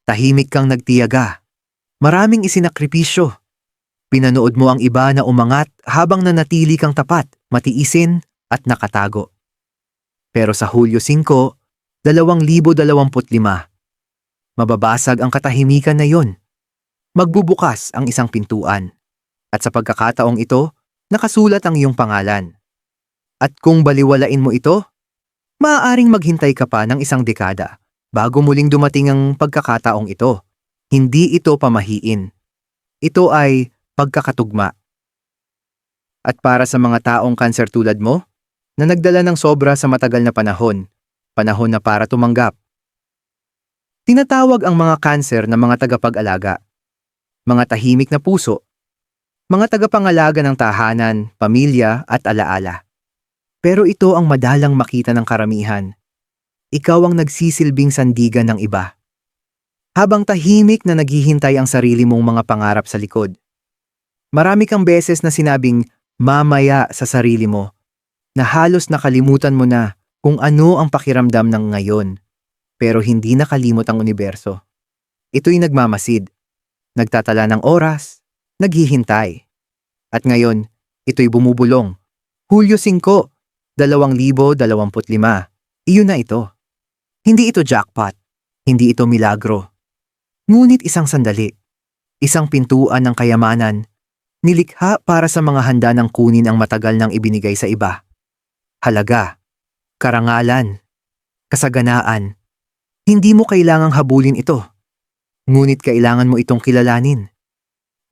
Tahimik kang nagtiyaga. Maraming isinakripisyo. Pinanood mo ang iba na umangat habang nanatili kang tapat, matiisin at nakatago. Pero sa Hulyo 5, 2025, mababasag ang katahimikan na yon. Magbubukas ang isang pintuan. At sa pagkakataong ito, nakasulat ang iyong pangalan. At kung baliwalain mo ito, maaaring maghintay ka pa ng isang dekada bago muling dumating ang pagkakataong ito. Hindi ito pamahiin. Ito ay pagkakatugma. At para sa mga taong kanser tulad mo, na nagdala ng sobra sa matagal na panahon na para tumanggap. Tinatawag ang mga kanser na mga tagapag-alaga, mga tahimik na puso, mga tagapangalaga ng tahanan, pamilya at alaala. Pero ito ang madalang makita ng karamihan. Ikaw ang nagsisilbing sandigan ng iba. Habang tahimik na naghihintay ang sarili mong mga pangarap sa likod. Marami kang beses na sinabing mamaya sa sarili mo, na halos nakalimutan mo na kung ano ang pakiramdam ng ngayon. Pero hindi nakalimot ang universo. Ito'y nagmamasid, nagtatala ng oras, naghihintay. At ngayon, ito'y bumubulong. Hulyo 5, 2025. Iyon na ito. Hindi ito jackpot. Hindi ito milagro. Ngunit isang sandali. Isang pintuan ng kayamanan. Nilikha para sa mga handa ng kunin ang matagal nang ibinigay sa iba. Halaga, karangalan, kasaganaan. Hindi mo kailangang habulin ito. Ngunit kailangan mo itong kilalanin.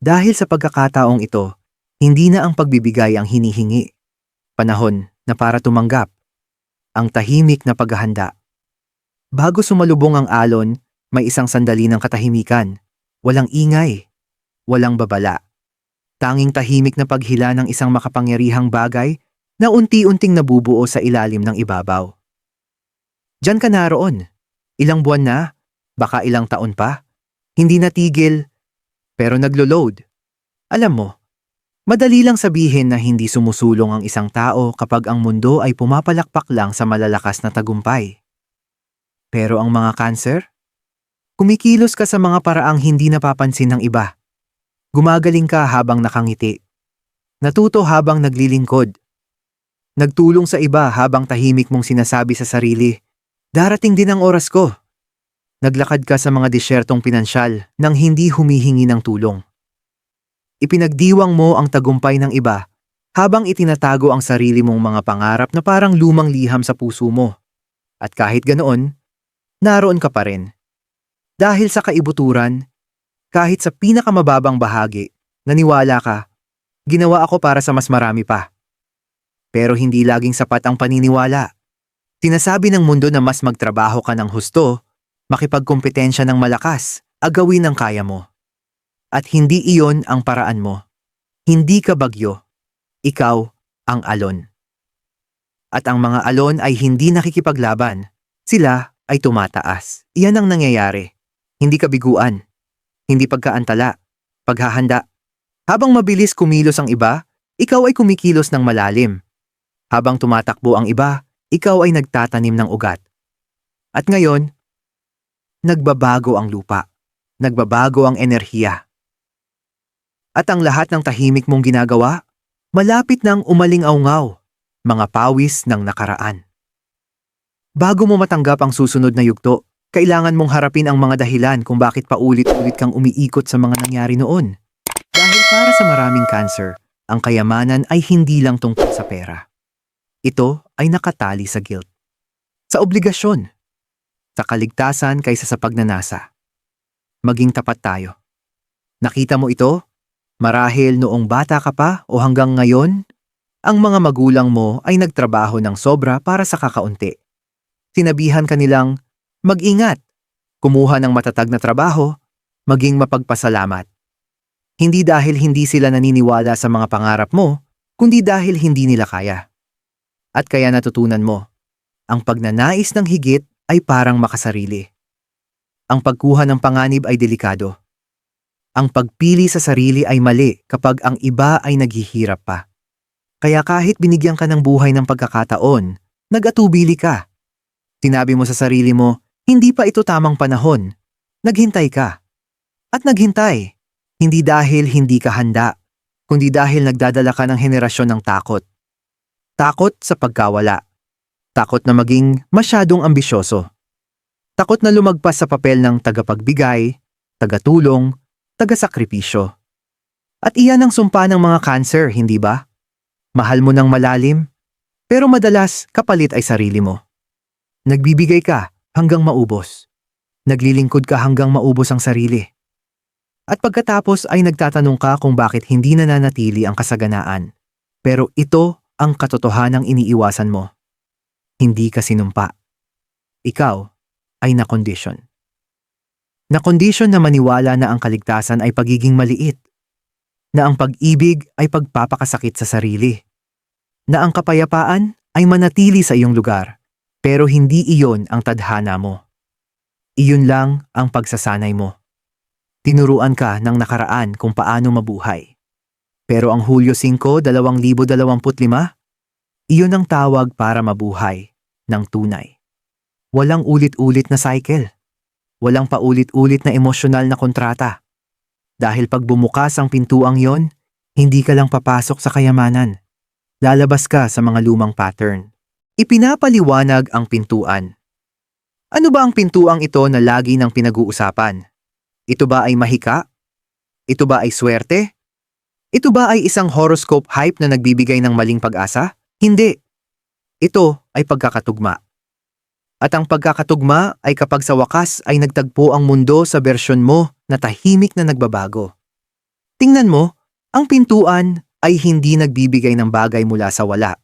Dahil sa pagkakataong ito, hindi na ang pagbibigay ang hinihingi. Panahon na para tumanggap. Ang tahimik na paghahanda. Bago sumalubong ang alon, may isang sandali ng katahimikan. Walang ingay. Walang babala. Tanging tahimik na paghila ng isang makapangyarihang bagay na unti-unting nabubuo sa ilalim ng ibabaw. Diyan ka naroon. Ilang buwan na, baka ilang taon pa. Hindi natigil, pero naglo-load. Alam mo, madali lang sabihin na hindi sumusulong ang isang tao kapag ang mundo ay pumapalakpak lang sa malalakas na tagumpay. Pero ang mga kanser? Kumikilos ka sa mga paraang hindi napapansin ng iba. Gumagaling ka habang nakangiti. Natuto habang naglilingkod. Nagtulong sa iba habang tahimik mong sinasabi sa sarili, darating din ang oras ko. Naglakad ka sa mga disyertong pinansyal nang hindi humihingi ng tulong. Ipinagdiwang mo ang tagumpay ng iba habang itinatago ang sarili mong mga pangarap na parang lumang liham sa puso mo. At kahit ganoon, naroon ka pa rin. Dahil sa kaibuturan, kahit sa pinakamababang bahagi, naniwala ka, ginawa ako para sa mas marami pa. Pero hindi laging sapat ang paniniwala. Sinasabi ng mundo na mas magtrabaho ka ng husto, makipagkompetensya ng malakas, agawin ang kaya mo. At hindi iyon ang paraan mo. Hindi ka bagyo. Ikaw ang alon. At ang mga alon ay hindi nakikipaglaban. Sila ay tumataas. Iyan ang nangyayari. Hindi kabiguan. Hindi pagkaantala. Paghahanda. Habang mabilis kumilos ang iba, ikaw ay kumikilos ng malalim. Habang tumatakbo ang iba, ikaw ay nagtatanim ng ugat. At ngayon, nagbabago ang lupa. Nagbabago ang enerhiya. At ang lahat ng tahimik mong ginagawa, malapit nang umaling-aungaw, mga pawis ng nakaraan. Bago mo matanggap ang susunod na yugto, kailangan mong harapin ang mga dahilan kung bakit paulit-ulit kang umiikot sa mga nangyari noon. Dahil para sa maraming cancer, ang kayamanan ay hindi lang tungkol sa pera. Ito ay nakatali sa guilt, sa obligasyon, sa kaligtasan kaysa sa pagnanasa. Maging tapat tayo. Nakita mo ito? Marahil noong bata ka pa o hanggang ngayon, ang mga magulang mo ay nagtrabaho ng sobra para sa kakaunti. Sinabihan ka nilang, mag-ingat, kumuha ng matatag na trabaho, maging mapagpasalamat. Hindi dahil hindi sila naniniwala sa mga pangarap mo, kundi dahil hindi nila kaya. At kaya natutunan mo, ang pagnanais ng higit ay parang makasarili. Ang pagkuha ng panganib ay delikado. Ang pagpili sa sarili ay mali kapag ang iba ay naghihirap pa. Kaya kahit binigyan ka ng buhay ng pagkakataon, nag-atubili ka. Sinabi mo sa sarili mo, hindi pa ito tamang panahon. Naghintay ka. At naghintay. Hindi dahil hindi ka handa, kundi dahil nagdadala ka ng henerasyon ng takot. Takot sa pagkawala. Takot na maging masyadong ambisyoso. Takot na lumagpas sa papel ng tagapagbigay, tagatulong, tagasakripisyo. At iyan ang sumpa ng mga cancer, hindi ba? Mahal mo ng malalim, pero madalas kapalit ay sarili mo. Nagbibigay ka hanggang maubos. Naglilingkod ka hanggang maubos ang sarili. At pagkatapos ay nagtatanong ka kung bakit hindi nananatili ang kasaganaan. Pero ito ang katotohanang iniiwasan mo. Hindi ka sinumpa. Ikaw ay nakondisyon. Nakondisyon na maniwala na ang kaligtasan ay pagiging maliit. Na ang pag-ibig ay pagpapakasakit sa sarili. Na ang kapayapaan ay manatili sa iyong lugar. Pero hindi iyon ang tadhana mo. Iyon lang ang pagsasanay mo. Tinuruan ka ng nakaraan kung paano mabuhay. Pero ang Hulyo 5, 2025, iyon ang tawag para mabuhay ng tunay. Walang ulit-ulit na cycle. Walang paulit-ulit na emosyonal na kontrata. Dahil pag bumukas ang pintuang yon, hindi ka lang papasok sa kayamanan. Lalabas ka sa mga lumang pattern. Ipinapaliwanag ang pintuan. Ano ba ang pintuang ito na lagi nang pinag-uusapan? Ito ba ay mahika? Ito ba ay swerte? Ito ba ay isang horoscope hype na nagbibigay ng maling pag-asa? Hindi. Ito ay pagkakatugma. At ang pagkakatugma ay kapag sa wakas ay nagtagpo ang mundo sa bersyon mo na tahimik na nagbabago. Tingnan mo, ang pintuan ay hindi nagbibigay ng bagay mula sa wala.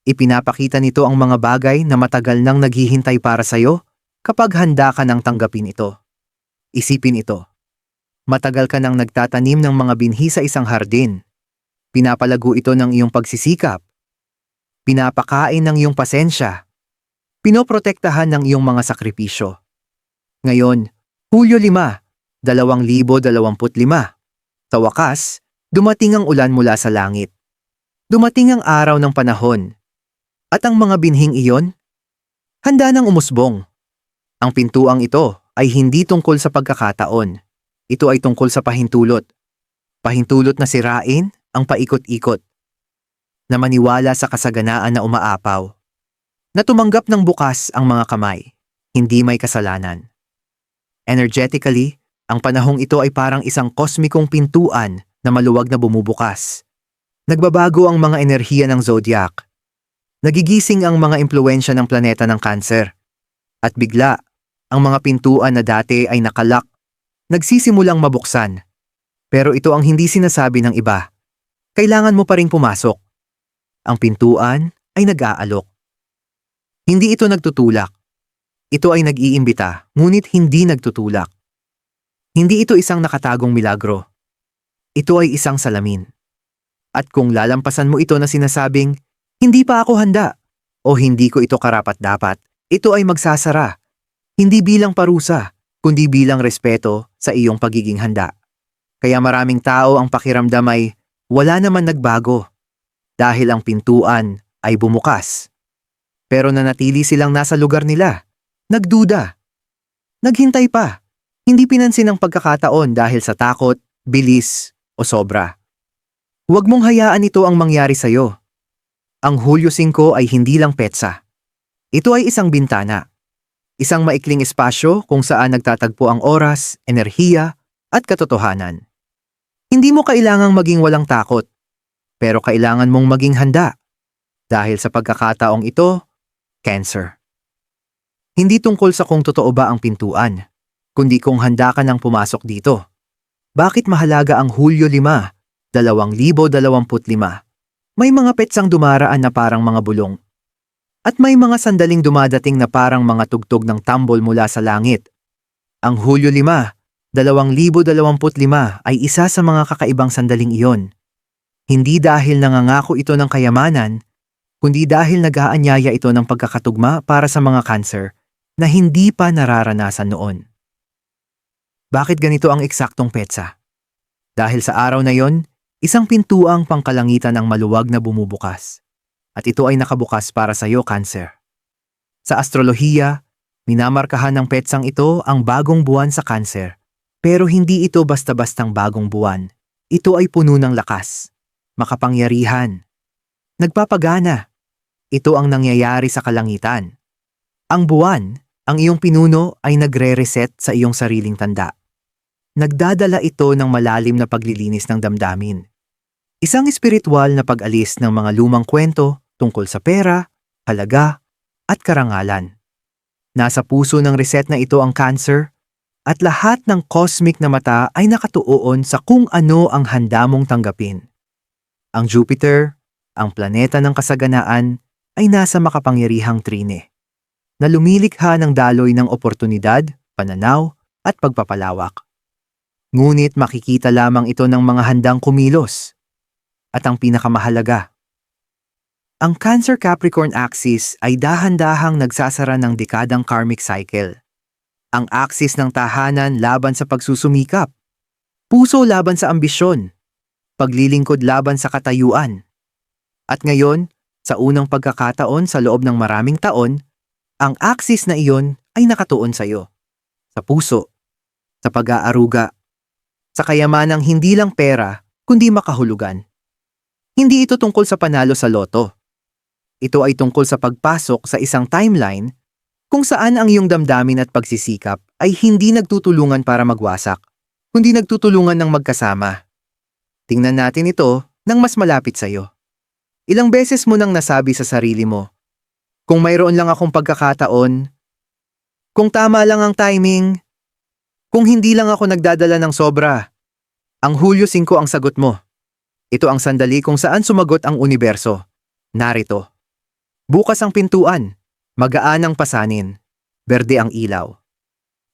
Ipinapakita nito ang mga bagay na matagal nang naghihintay para sa'yo kapag handa ka nang tanggapin ito. Isipin ito. Matagal ka nang nagtatanim ng mga binhi sa isang hardin. Pinapalago ito ng iyong pagsisikap. Pinapakain ng iyong pasensya. Pinoprotektahan ng iyong mga sakripisyo. Ngayon, Hulyo 5, 2025. Sa wakas, dumating ang ulan mula sa langit. Dumating ang araw ng panahon. At ang mga binhing iyon, handa nang umusbong. Ang pintuang ito ay hindi tungkol sa pagkakataon. Ito ay tungkol sa pahintulot. Pahintulot na sirain ang paikot-ikot. Na maniwala sa kasaganaan na umaapaw. Na tumanggap ng bukas ang mga kamay, hindi may kasalanan. Energetically, ang panahong ito ay parang isang kosmikong pintuan na maluwag na bumubukas. Nagbabago ang mga enerhiya ng zodiac. Nagigising ang mga impluwensya ng planeta ng Cancer. At bigla, ang mga pintuan na dati ay nakalak, nagsisimulang mabuksan. Pero ito ang hindi sinasabi ng iba. Kailangan mo pa ring pumasok. Ang pintuan ay nag-aalok. Hindi ito nagtutulak. Ito ay nag-iimbita, ngunit hindi nagtutulak. Hindi ito isang nakatagong milagro. Ito ay isang salamin. At kung lalampasan mo ito na sinasabing, hindi pa ako handa, o hindi ko ito karapat-dapat, ito ay magsasara. Hindi bilang parusa, kundi bilang respeto sa iyong pagiging handa. Kaya maraming tao ang pakiramdam ay wala naman nagbago. Dahil ang pintuan ay bumukas. Pero nanatili silang nasa lugar nila. Nagduda. Naghintay pa. Hindi pinansin ang pagkakataon dahil sa takot, bilis, o sobra. Huwag mong hayaan ito ang mangyari sa'yo. Ang Hulyo 5 ay hindi lang petsa. Ito ay isang bintana. Isang maikling espasyo kung saan nagtatagpo ang oras, enerhiya, at katotohanan. Hindi mo kailangang maging walang takot, pero kailangan mong maging handa. Dahil sa pagkakataong ito, Cancer. Hindi tungkol sa kung totoo ba ang pintuan, kundi kung handa ka nang pumasok dito. Bakit mahalaga ang Hulyo 5, 2025? May mga petsang dumaraan na parang mga bulong. At may mga sandaling dumadating na parang mga tugtog ng tambol mula sa langit. Ang Hulyo 5, 2025 ay isa sa mga kakaibang sandaling iyon. Hindi dahil nangangako ito ng kayamanan, kundi dahil nag-aanyaya ito ng pagkakatugma para sa mga Cancer na hindi pa nararanasan noon. Bakit ganito ang eksaktong petsa? Dahil sa araw na yon, isang pintuang pangkalangitan ang maluwag na bumubukas. At ito ay nakabukas para sa iyo, Cancer. Sa astrolohiya, Minamarkahan ng petsang ito ang bagong buwan sa kanser. Pero hindi ito basta-bastang bagong buwan. Ito ay puno ng lakas, makapangyarihan, nagpapagana. Ito ang nangyayari sa kalangitan. Ang buwan, ang iyong pinuno ay nagre-reset sa iyong sariling tanda. Nagdadala ito ng malalim na paglilinis ng damdamin. Isang espiritual na pag-alis ng mga lumang kwento tungkol sa pera, halaga, at karangalan. Nasa puso ng reset na ito ang cancer, at lahat ng cosmic na mata ay nakatuon sa kung ano ang handa mong tanggapin. Ang Jupiter, ang planeta ng kasaganaan, ay nasa makapangyarihang trine, na lumilikha ng daloy ng oportunidad, pananaw, at pagpapalawak. Ngunit makikita lamang ito ng mga handang kumilos. At ang pinakamahalaga, ang Cancer-Capricorn axis ay dahan-dahang nagsasara ng dekadang karmic cycle. Ang axis ng tahanan laban sa pagsusumikap, puso laban sa ambisyon, paglilingkod laban sa katayuan. At ngayon, sa unang pagkakataon sa loob ng maraming taon, ang axis na iyon ay nakatuon sa iyo. Sa puso, sa pag-aaruga, sa kayamanang hindi lang pera, kundi makahulugan. Hindi ito tungkol sa panalo sa loto. Ito ay tungkol sa pagpasok sa isang timeline kung saan ang iyong damdamin at pagsisikap ay hindi nagtutulungan para magwasak, kundi nagtutulungan ng magkasama. Tingnan natin ito ng mas malapit sa iyo. Ilang beses mo nang nasabi sa sarili mo, kung mayroon lang akong pagkakataon, kung tama lang ang timing, kung hindi lang ako nagdadala ng sobra. Ang Hulyo 5 ang sagot mo. Ito ang sandali kung saan sumagot ang universo. Narito. Bukas ang pintuan, magaan ang pasanin, berde ang ilaw.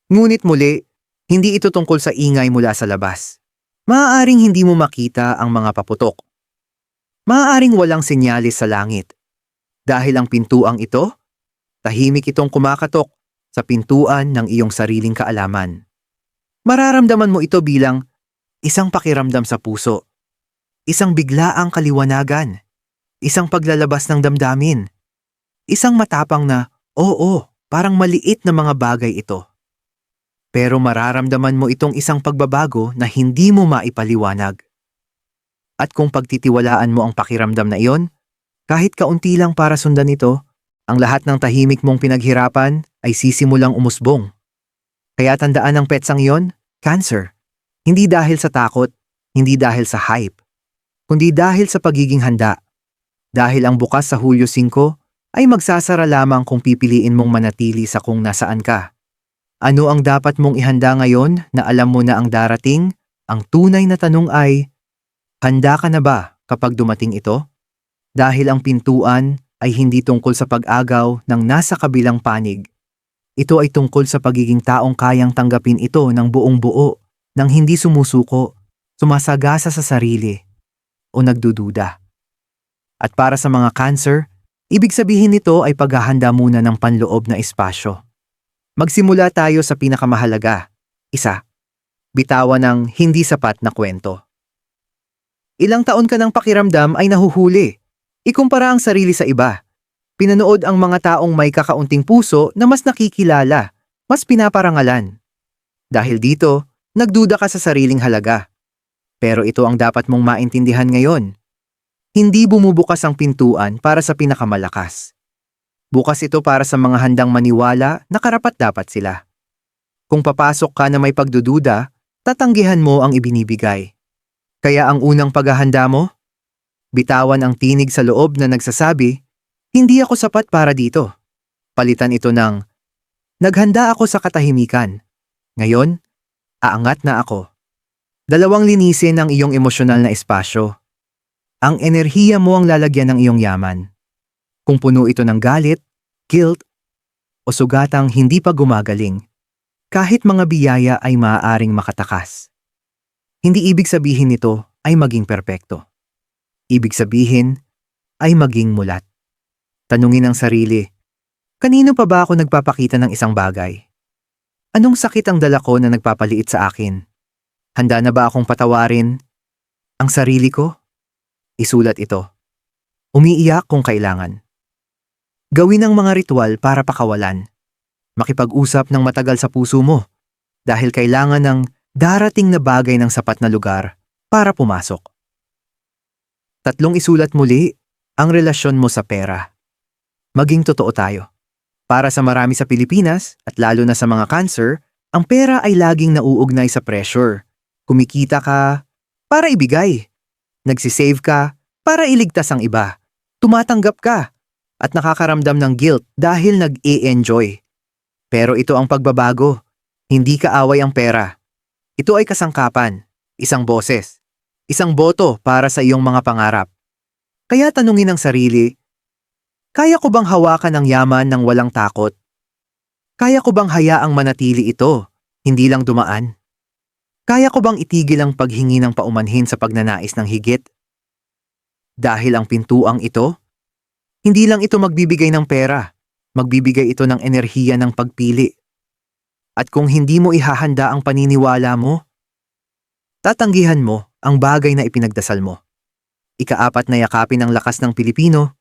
Ngunit muli, hindi ito tungkol sa ingay mula sa labas. Maaaring hindi mo makita ang mga paputok. Maaaring walang senyalis sa langit. Dahil ang pintuang ito, tahimik itong kumakatok sa pintuan ng iyong sariling kaalaman. Mararamdaman mo ito bilang isang pakiramdam sa puso, isang biglaang kaliwanagan, isang paglalabas ng damdamin, isang matapang na, oo, parang maliit na mga bagay ito. Pero mararamdaman mo itong isang pagbabago na hindi mo maipaliwanag. At kung pagtitiwalaan mo ang pakiramdam na iyon, kahit kaunti lang para sundan ito, ang lahat ng tahimik mong pinaghirapan ay sisimulang umusbong. Kaya tandaan ang petsang iyon, Cancer. Hindi dahil sa takot, hindi dahil sa hype, kundi dahil sa pagiging handa. Dahil ang bukas sa Hulyo 5 ay magsasara lamang kung pipiliin mong manatili sa kung nasaan ka. Ano ang dapat mong ihanda ngayon na alam mo na ang darating? Ang tunay na tanong ay, handa ka na ba kapag dumating ito? Dahil ang pintuan ay hindi tungkol sa pag-agaw ng nasa kabilang panig. Ito ay tungkol sa pagiging taong kayang tanggapin ito ng buong buo, nang hindi sumusuko, sumasagasa sa sarili, o nagdududa. At para sa mga Cancer, ibig sabihin nito ay paghahanda muna ng panloob na espasyo. Magsimula tayo sa pinakamahalaga. 1. Bitawan ng hindi sapat na kwento. Ilang taon ka ng pakiramdam ay nahuhuli. Ikumpara ang sarili sa iba. Pinanood ang mga taong may kakaunting puso na mas nakikilala, mas pinaparangalan. Dahil dito, nagduda ka sa sariling halaga. Pero ito ang dapat mong maintindihan ngayon. Hindi bumubukas ang pintuan para sa pinakamalakas. Bukas ito para sa mga handang maniwala na karapat-dapat sila. Kung papasok ka na may pagdududa, tatanggihan mo ang ibinibigay. Kaya ang unang paghahanda mo, bitawan ang tinig sa loob na nagsasabi, hindi ako sapat para dito. Palitan ito ng, naghanda ako sa katahimikan. Ngayon, aangat na ako. 2 linisin ang iyong emosyonal na espasyo. Ang enerhiya mo ang lalagyan ng iyong yaman. Kung puno ito ng galit, guilt, o sugatang hindi pa gumagaling, kahit mga biyaya ay maaaring makatakas. Hindi ibig sabihin nito ay maging perpekto. Ibig sabihin ay maging mulat. Tanungin ang sarili, kanino pa ba ako nagpapakita ng isang bagay? Anong sakit ang dala ko na nagpapaliit sa akin? Handa na ba akong patawarin ang sarili ko? Isulat ito. Umiiyak kung kailangan. Gawin ang mga ritual para pakawalan. Makipag-usap ng matagal sa puso mo dahil kailangan ng darating na bagay ng sapat na lugar para pumasok. Tatlong isulat muli ang relasyon mo sa pera. Maging totoo tayo. Para sa marami sa Pilipinas at lalo na sa mga cancer, ang pera ay laging nauugnay sa pressure. Kumikita ka para ibigay. Nagsisave ka para iligtas ang iba. Tumatanggap ka at nakakaramdam ng guilt dahil nag-e-enjoy. Pero ito ang pagbabago. Hindi kaaway ang pera. Ito ay kasangkapan, isang boses, isang boto para sa iyong mga pangarap. Kaya tanungin ang sarili, kaya ko bang hawakan ang yaman ng walang takot? Kaya ko bang hayaang manatili ito, hindi lang dumaan? Kaya ko bang itigil ang paghingi ng paumanhin sa pagnanais ng higit? Dahil ang pintuang ito, hindi lang ito magbibigay ng pera, magbibigay ito ng enerhiya ng pagpili. At kung hindi mo ihahanda ang paniniwala mo, tatanggihan mo ang bagay na ipinagdasal mo. Ikaapat na yakapin ang lakas ng Pilipino,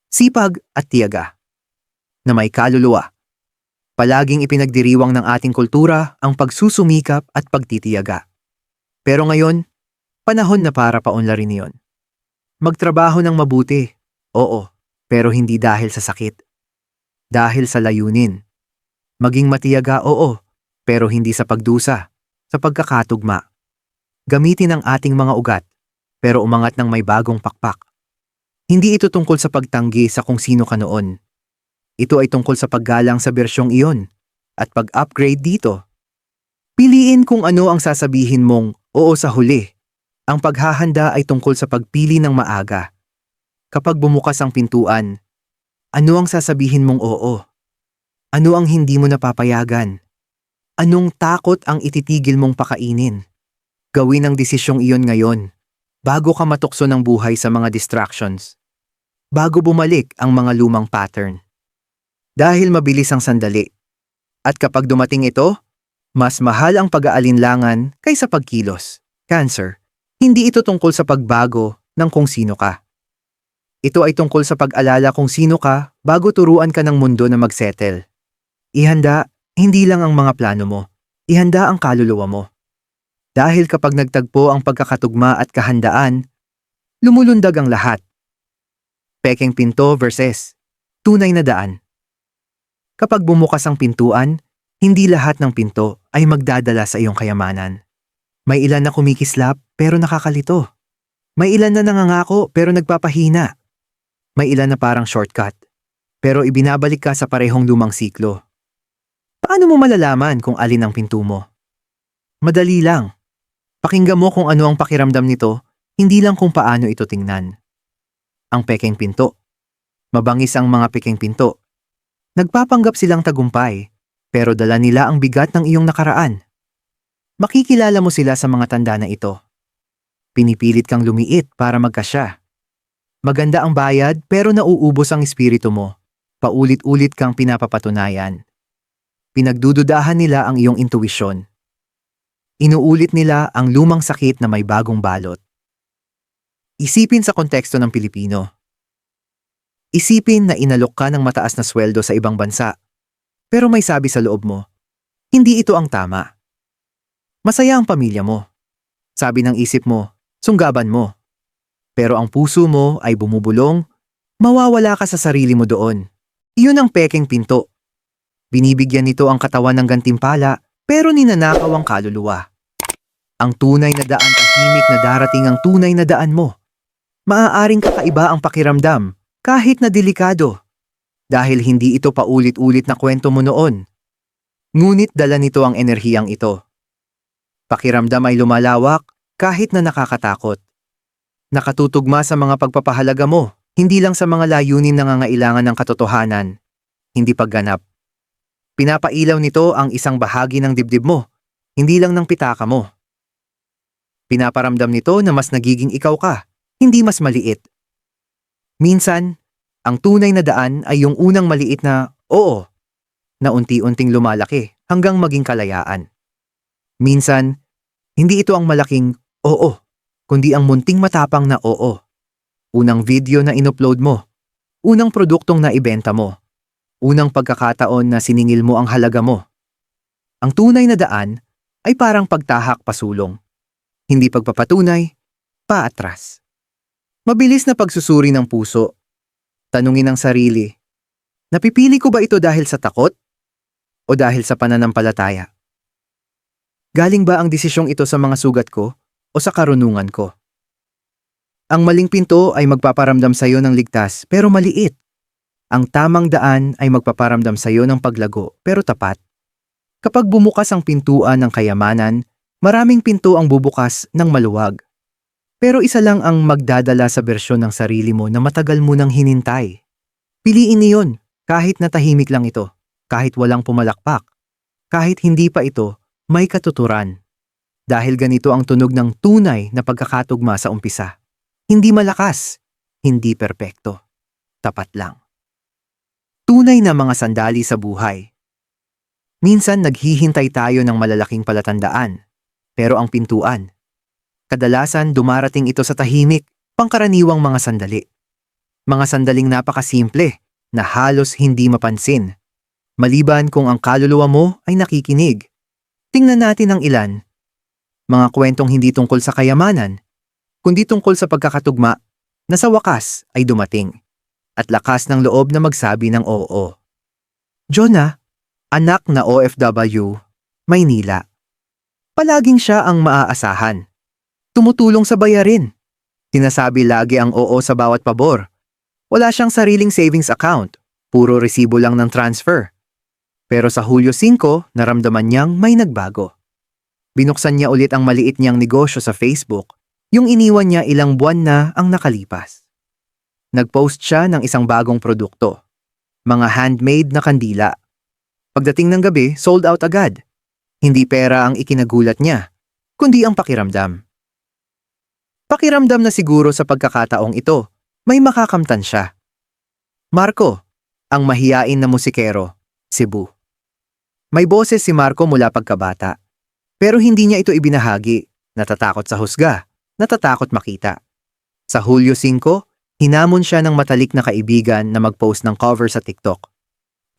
sipag at tiyaga, na may kaluluwa. Palaging ipinagdiriwang ng ating kultura ang pagsusumikap at pagtitiyaga. Pero ngayon, panahon na para paunlarin iyon. Magtrabaho ng mabuti, oo, pero hindi dahil sa sakit. Dahil sa layunin. Maging matiyaga, oo, pero hindi sa pagdusa, sa pagkakatugma. Gamitin ang ating mga ugat, pero umangat ng may bagong pakpak. Hindi ito tungkol sa pagtanggi sa kung sino ka noon. Ito ay tungkol sa paggalang sa bersyong iyon at pag-upgrade dito. Piliin kung ano ang sasabihin mong oo sa huli. Ang paghahanda ay tungkol sa pagpili ng maaga. Kapag bumukas ang pintuan, ano ang sasabihin mong oo? Ano ang hindi mo napapayagan? Anong takot ang ititigil mong pakainin? Gawin ang desisyong iyon ngayon, bago ka matukso ng buhay sa mga distractions. Bago bumalik ang mga lumang pattern. Dahil mabilis ang sandali. At kapag dumating ito, mas mahal ang pag-aalinlangan kaysa pagkilos. Cancer, hindi ito tungkol sa pagbago ng kung sino ka. Ito ay tungkol sa pag-alala kung sino ka bago turuan ka ng mundo na magsettle. Ihanda, hindi lang ang mga plano mo. Ihanda ang kaluluwa mo. Dahil kapag nagtagpo ang pagkakatugma at kahandaan, lumulundag ang lahat. Pekeng pinto versus tunay na daan. Kapag bumukas ang pintuan, hindi lahat ng pinto ay magdadala sa iyong kayamanan. May ilan na kumikislap pero nakakalito. May ilan na nangangako pero nagpapahina. May ilan na parang shortcut, pero ibinabalik ka sa parehong lumang siklo. Paano mo malalaman kung alin ang pinto mo? Madali lang. Pakinggan mo kung ano ang pakiramdam nito, hindi lang kung paano ito tingnan. Ang pekeng pinto. Mabangis ang mga pekeng pinto. Nagpapanggap silang tagumpay, pero dala nila ang bigat ng iyong nakaraan. Makikilala mo sila sa mga tanda na ito. Pinipilit kang lumiit para magkasya. Maganda ang bayad pero nauubos ang espiritu mo. Paulit-ulit kang pinapapatunayan. Pinagdududahan nila ang iyong intuwisyon. Inuulit nila ang lumang sakit na may bagong balot. Isipin sa konteksto ng Pilipino. Isipin na inalok ka ng mataas na sweldo sa ibang bansa. Pero may sabi sa loob mo, hindi ito ang tama. Masaya ang pamilya mo. Sabi ng isip mo, sunggaban mo. Pero ang puso mo ay bumubulong, mawawala ka sa sarili mo doon. Iyon ang pekeng pinto. Binibigyan nito ang katawan ng gantimpala, pero ninanakaw ang kaluluwa. Ang tunay na daan tahimik na darating ang tunay na daan mo. Maaaring kakaiba ang pakiramdam, kahit na delikado. Dahil hindi ito paulit-ulit na kwento mo noon. Ngunit dala nito ang enerhiyang ito. Pakiramdam ay lumalawak, kahit na nakakatakot. Nakatutugma sa mga pagpapahalaga mo, hindi lang sa mga layunin na nangangailangan ng katotohanan, hindi pagganap. Pinapailaw nito ang isang bahagi ng dibdib mo, hindi lang ng pitaka mo. Pinaparamdam nito na mas nagiging ikaw ka, hindi mas maliit. Minsan, ang tunay na daan ay yung unang maliit na oo, na unti-unting lumalaki hanggang maging kalayaan. Minsan, hindi ito ang malaking oo, kundi ang munting matapang na oo. Unang video na inupload mo, unang produktong na ibenta mo, Unang pagkakataon na siningil mo ang halaga mo. Ang tunay na daan ay parang pagtahak pasulong. Hindi pagpapatunay, paatras. Mabilis na pagsusuri ng puso. Tanungin ang sarili, napipili ko ba ito dahil sa takot o dahil sa pananampalataya? Galing ba ang desisyong ito sa mga sugat ko o sa karunungan ko? Ang maling pinto ay magpaparamdam sa iyo ng ligtas pero maliit. Ang tamang daan ay magpaparamdam sa iyo ng paglago pero tapat. Kapag bumukas ang pintuan ng kayamanan, maraming pinto ang bubukas ng maluwag. Pero isa lang ang magdadala sa bersyon ng sarili mo na matagal mo nang hinintay. Piliin niyon, kahit na tahimik lang ito, kahit walang pumalakpak, kahit hindi pa ito may katuturan. Dahil ganito ang tunog ng tunay na pagkakatugma sa umpisa. Hindi malakas, hindi perpekto, tapat lang. Tunay na mga sandali sa buhay. Minsan naghihintay tayo ng malalaking palatandaan, pero ang pintuan. Kadalasan dumarating ito sa tahimik, pangkaraniwang mga sandali. Mga sandaling napakasimple na halos hindi mapansin. Maliban kung ang kaluluwa mo ay nakikinig. Tingnan natin ang ilan. Mga kwentong hindi tungkol sa kayamanan, kundi tungkol sa pagkakatugma na sa wakas ay dumating. At lakas ng loob na magsabi ng oo. Jonah, anak na OFW, Maynila. Palaging siya ang maaasahan. Tumutulong sa bayarin. Sinasabi lagi ang oo sa bawat pabor. Wala siyang sariling savings account. Puro resibo lang ng transfer. Pero sa Hulyo 5, naramdaman niyang may nagbago. Binuksan niya ulit ang maliit niyang negosyo sa Facebook, yung iniwan niya ilang buwan na ang nakalipas. Nag-post siya ng isang bagong produkto. Mga handmade na kandila. Pagdating ng gabi, sold out agad. Hindi pera ang ikinagulat niya, kundi ang pakiramdam. Pakiramdam na siguro sa pagkakataong ito, may makakamtan siya. Marco, ang mahiyain na musikero, Cebu. May boses si Marco mula pagkabata. Pero hindi niya ito ibinahagi, natatakot sa husga, natatakot makita. Sa Hulyo 5, hinamon siya ng matalik na kaibigan na mag-post ng cover sa TikTok.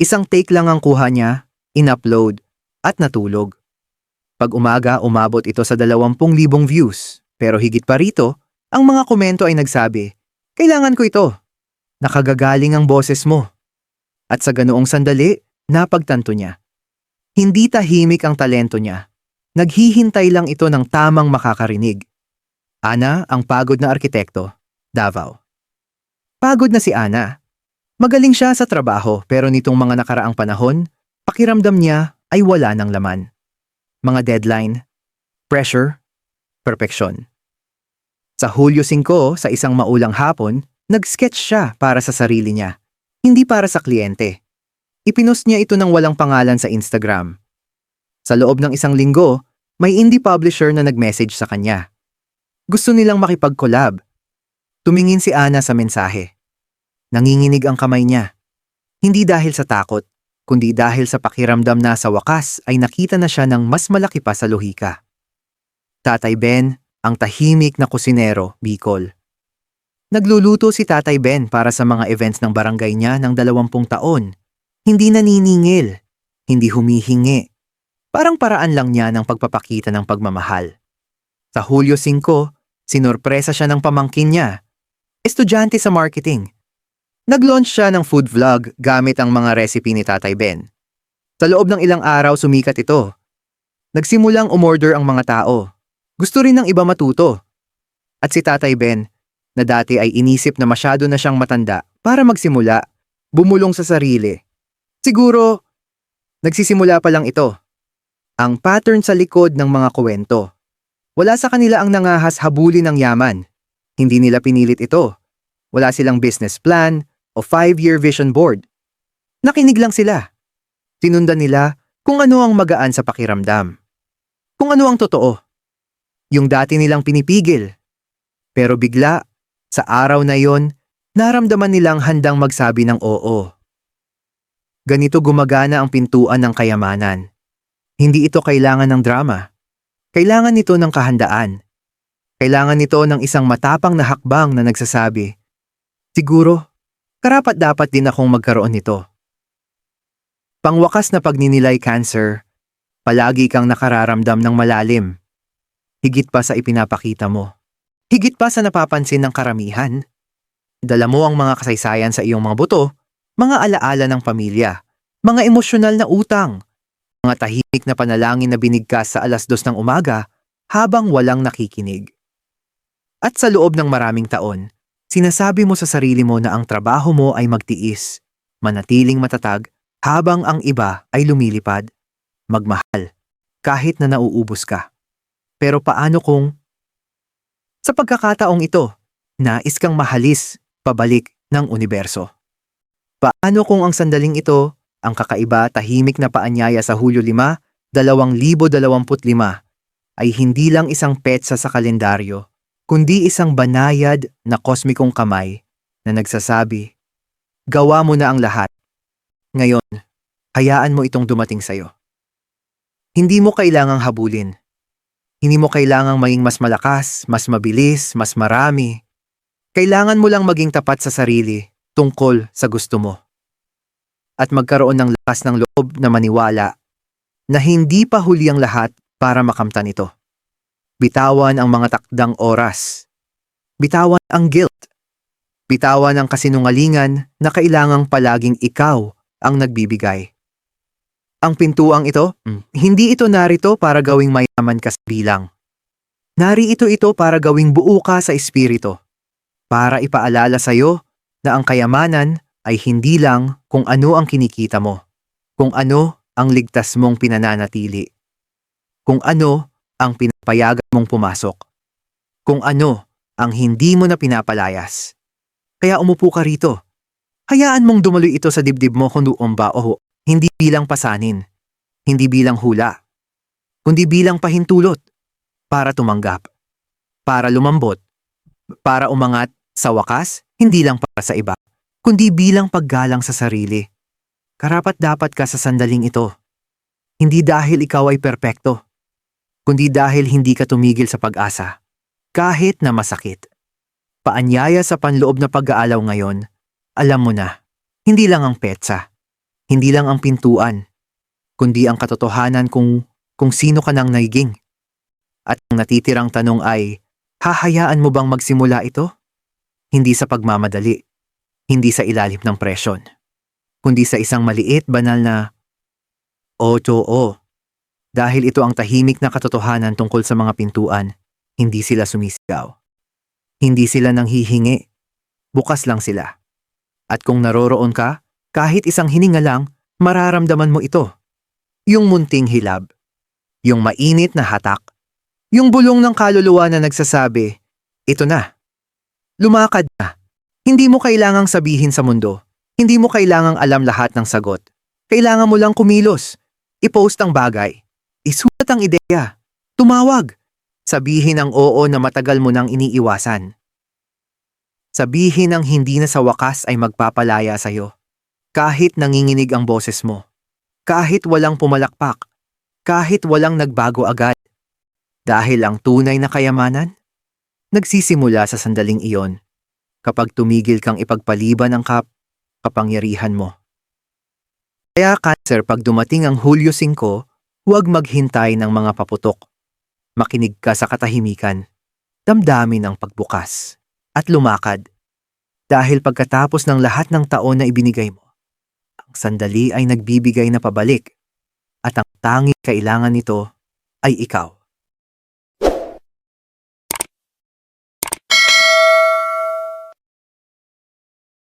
Isang take lang ang kuha niya, in-upload, at natulog. Pag umaga, umabot ito sa 20,000 views. Pero higit pa rito, ang mga komento ay nagsabi, kailangan ko ito. Nakagagaling ang boses mo. At sa ganoong sandali, napagtanto niya. Hindi tahimik ang talento niya. Naghihintay lang ito ng tamang makakarinig. Ana, ang pagod na arkitekto, Davao. Pagod na si Ana. Magaling siya sa trabaho pero nitong mga nakaraang panahon, pakiramdam niya ay wala ng laman. Mga deadline, pressure, perfeksyon. Sa Hulyo 5, sa isang maulang hapon, nag-sketch siya para sa sarili niya, hindi para sa kliyente. Ipinost niya ito ng walang pangalan sa Instagram. Sa loob ng isang linggo, may indie publisher na nag-message sa kanya. Gusto nilang makipag-collab. Tumingin si Ana sa mensahe. Nanginginig ang kamay niya. Hindi dahil sa takot, kundi dahil sa pakiramdam na sa wakas ay nakita na siya ng mas malaki pa sa lohika. Tatay Ben, ang tahimik na kusinero, Bicol. Nagluluto si Tatay Ben para sa mga events ng barangay niya ng 20 taon. Hindi naniningil, hindi humihingi. Parang paraan lang niya ng pagpapakita ng pagmamahal. Sa Hulyo 5, sinorpresa siya ng pamangkin niya, estudyante sa marketing. Nag-launch siya ng food vlog gamit ang mga recipe ni Tatay Ben. Sa loob ng ilang araw sumikat ito. Nagsimulang umorder ang mga tao. Gusto rin ng iba matuto. At si Tatay Ben, na dati ay inisip na masyado na siyang matanda para magsimula, bumulong sa sarili. Siguro, nagsisimula pa lang ito. Ang pattern sa likod ng mga kwento. Wala sa kanila ang nangahas habulin ng yaman. Hindi nila pinilit ito. Wala silang business plan o 5-year vision board. Nakinig lang sila. Sinundan nila kung ano ang magaan sa pakiramdam. Kung ano ang totoo. Yung dati nilang pinipigil. Pero bigla, sa araw na yon, naramdaman nilang handang magsabi ng oo. Ganito gumagana ang pintuan ng kayamanan. Hindi ito kailangan ng drama. Kailangan nito ng kahandaan. Kailangan nito ng isang matapang na hakbang na nagsasabi, siguro, karapat-dapat din akong magkaroon nito. Pangwakas na pagninilay, Cancer. Palagi kang nakararamdam ng malalim. Higit pa sa ipinapakita mo. Higit pa sa napapansin ng karamihan. Dala mo ang mga kasaysayan sa iyong mga buto, mga alaala ng pamilya, mga emosyonal na utang, mga tahimik na panalangin na binigkas sa 2:00 ng umaga habang walang nakikinig. At sa loob ng maraming taon, sinasabi mo sa sarili mo na ang trabaho mo ay magtiis, manatiling matatag habang ang iba ay lumilipad, magmahal, kahit na nauubos ka. Pero paano kung sa pagkakataong ito, nais kang mahalis pabalik ng universo? Paano kung ang sandaling ito, ang kakaiba tahimik na paanyaya sa Hulyo 5, 2025, ay hindi lang isang petsa sa kalendaryo, kundi isang banayad na kosmikong kamay na nagsasabi, gawa mo na ang lahat. Ngayon, hayaan mo itong dumating sa'yo. Hindi mo kailangang habulin. Hindi mo kailangang maging mas malakas, mas mabilis, mas marami. Kailangan mo lang maging tapat sa sarili tungkol sa gusto mo. At magkaroon ng lakas ng loob na maniwala na hindi pa huli ang lahat para makamtan ito. Bitawan ang mga takdang oras. Bitawan ang guilt. Bitawan ang kasinungalingan na kailangang palaging ikaw ang nagbibigay. Ang pintuang ito, hindi ito narito para gawing mayaman ka sa bilang. Narito ito para gawing buo ka sa espiritu. Para ipaalala sa'yo na ang kayamanan ay hindi lang kung ano ang kinikita mo, kung ano ang ligtas mong pinananatili, kung ano ang pinapayagan mong pumasok, kung ano ang hindi mo na pinapalayas. Kaya umupo ka rito. Hayaan mong dumaloy ito sa dibdib mo kung doon ba o hindi bilang pasanin, hindi bilang hula, kundi bilang pahintulot, para tumanggap, para lumambot, para umangat, sa wakas, hindi lang para sa iba, kundi bilang paggalang sa sarili. Karapat-dapat ka sa sandaling ito. Hindi dahil ikaw ay perpekto, kundi dahil hindi ka tumigil sa pag-asa, kahit na masakit. Paanyaya sa panloob na pag-aalaw ngayon, alam mo na, hindi lang ang petsa, hindi lang ang pintuan, kundi ang katotohanan kung sino ka nang naging. At ang natitirang tanong ay, hahayaan mo bang magsimula ito? Hindi sa pagmamadali, hindi sa ilalim ng presyon, kundi sa isang maliit, banal na oo. Dahil ito ang tahimik na katotohanan tungkol sa mga pintuan, hindi sila sumisigaw. Hindi sila nanghihingi, bukas lang sila. At kung naroroon ka, kahit isang hininga lang, mararamdaman mo ito. Yung munting hilab, yung mainit na hatak, yung bulong ng kaluluwa na nagsasabi, ito na. Lumakad na. Hindi mo kailangang sabihin sa mundo. Hindi mo kailangang alam lahat ng sagot. Kailangan mo lang kumilos. I-post ang bagay. Isulat ang ideya. Tumawag. Sabihin ang oo na matagal mo nang iniiwasan. Sabihin ang hindi na sa wakas ay magpapalaya sa'yo. Kahit nanginginig ang boses mo. Kahit walang pumalakpak. Kahit walang nagbago agad. Dahil ang tunay na kayamanan, nagsisimula sa sandaling iyon, kapag tumigil kang ipagpaliban ang kapangyarihan mo. Kaya Cancer, pag dumating ang Hulyo 5, huwag maghintay ng mga paputok. Makinig ka sa katahimikan, damdamin ang pagbukas, at lumakad. Dahil pagkatapos ng lahat ng taon na ibinigay mo, ang sandali ay nagbibigay na pabalik, at ang tanging kailangan nito ay ikaw.